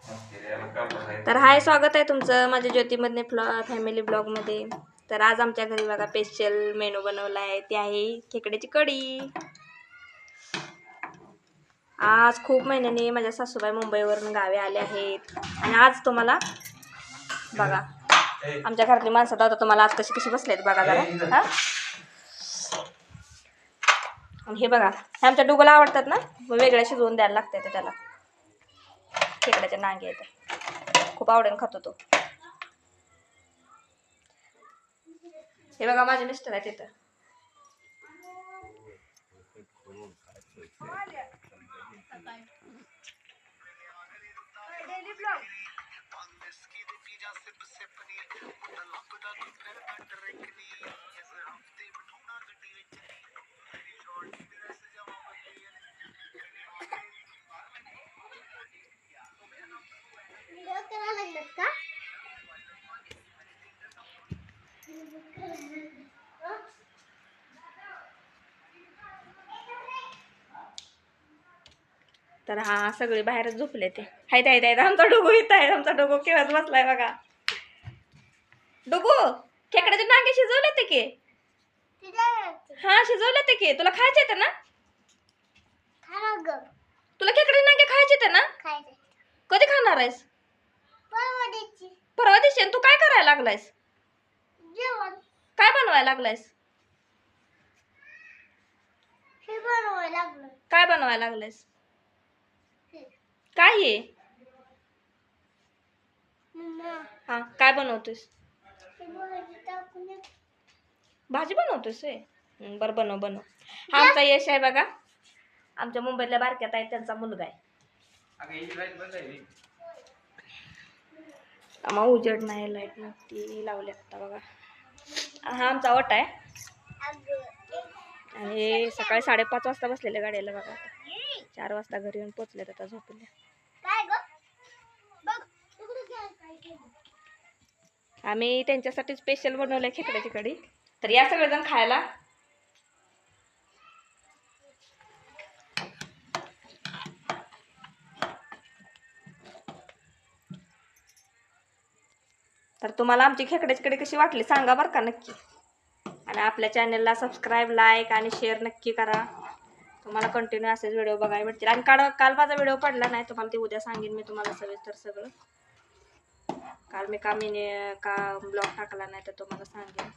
तर हाय, स्वागत आहे तुमचं माझ्या ज्योतिमधने फॅमिली ब्लॉगमध्ये. तर आज आमच्या घरी बघा स्पेशल मेनू बनवला आहे, ते आहे खेकड्याची कढी. आज खूप महिन्यांनी माझ्या सासूबाई मुंबईवरून गावी आले आहेत आणि आज तुम्हाला बघा आमच्या घरातली माणसं दादा तुम्हाला आज कशी कशी बसलेत बघा जरा. हा, हे बघा, हे आमच्या डुगोला आवडतात ना, वेगळ्या शिजवून द्यायला लागते त्याला. खेकड्याच्या नांगे आहेत, खूप आवडेल खातो तो. हे बघा माझे मिस्टर आहेत तिथं. तर हा सगळे बाहेरच झोपले ते. हायत आमचा डोगो इथं आहे. आमचा डोगो खेळत बसलाय बघा. डोगो, खेकड्याचे नांगे शिजवले ते की? हा, शिजवले ते की. तुला खायचे ते ना? तुला खेकड्याचे नांगे खायचे ते ना? कधी खाणार आहेस? परवा दिवशी. तू काय करायला लागलायस? काय बनवायला लागलायस? काय बनवायला लागलायस? काय आहे? हा, काय बनवतोस? भाजी बनवतोस? बरं, बनव बनव. हा आमचा यश आहे बघा, आमच्या मुंबईतल्या बारक्यात आहे, त्यांचा मुलगा आहे. आम्हा उजेड नाही, लाईट नव्हती, लावली आता बघा. हा आमचा ओटा आहे आणि सकाळी 5:30 वाजता बसलेल्या गाड्याला बघा. 4 वाजता घरी येऊन पोचल्यात, आता झोपले. आम्ही त्यांच्यासाठी स्पेशल बनवलंय खेकड्याची कढी. तर या सगळेजण खायला. तर तुम्हाला आमची खेकड्याची कढी कशी वाटली सांगा बरं का नक्की. आणि आपल्या चॅनलला सबस्क्राईब, लाईक आणि शेअर नक्की करा. तुम्हाला कंटिन्यू असेच व्हिडिओ बघायला भेटतील. आणि काल माझा व्हिडिओ पडला नाही, तुम्हाला ते उद्या सांगेन मी तुम्हाला सविस्तर सगळं. काल मी का ब्लॉग टाकला नाही तर तुम्हाला सांगेन.